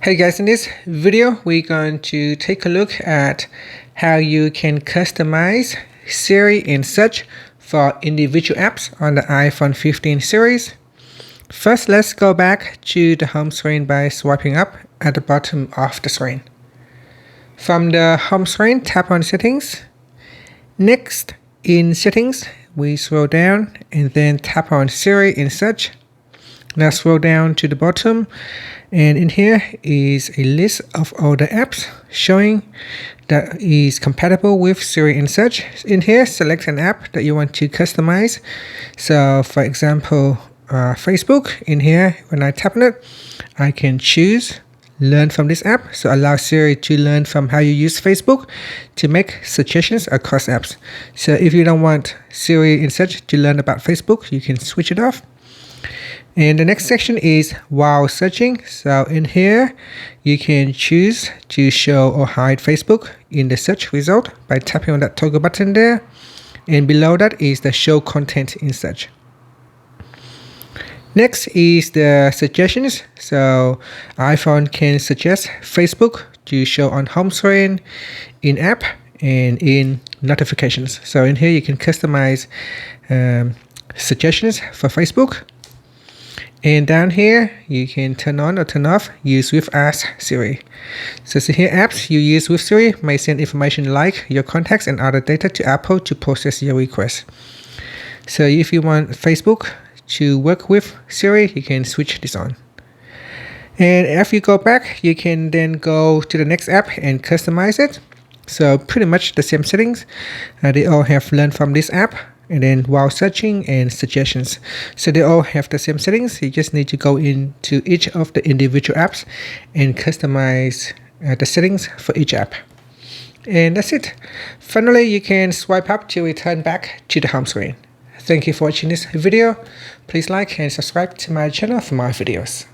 Hey guys, in this video we're going to take a look at how you can customize Siri and such for individual apps on the iPhone 15 series. First, let's go back to the home screen by swiping up at the bottom of the screen. From the home screen, tap on Settings. Next, in Settings, we scroll down and then tap on Siri and such. Now scroll down to the bottom, and in here is a list of all the apps showing that is compatible with Siri and such. In here, select an app that you want to customize. So for example, Facebook. In here, when I tap on it, I can choose learn from this app. So allow Siri to learn from how you use Facebook to make suggestions across apps. So if you don't want Siri and such to learn about Facebook, you can switch it off. And the next section is while searching. So in here, you can choose to show or hide Facebook in the search result by tapping on that toggle button there. And below that is the show content in search. Next is the suggestions. So iPhone can suggest Facebook to show on home screen, in app, and in notifications. So in here, you can customize suggestions for Facebook. And down here, you can turn on or turn off use with Ask Siri. So here, apps you use with Siri may send information like your contacts and other data to Apple to process your request. So if you want Facebook to work with Siri, you can switch this on. And if you go back, you can then go to the next app and customize it. So pretty much the same settings. They all have learned from this app. And then while searching and suggestions. So they all have the same settings. You just need to go into each of the individual apps and customize the settings for each app. And that's it. Finally, you can swipe up to return back to the home screen. Thank you for watching this video. Please like and subscribe to my channel for more videos.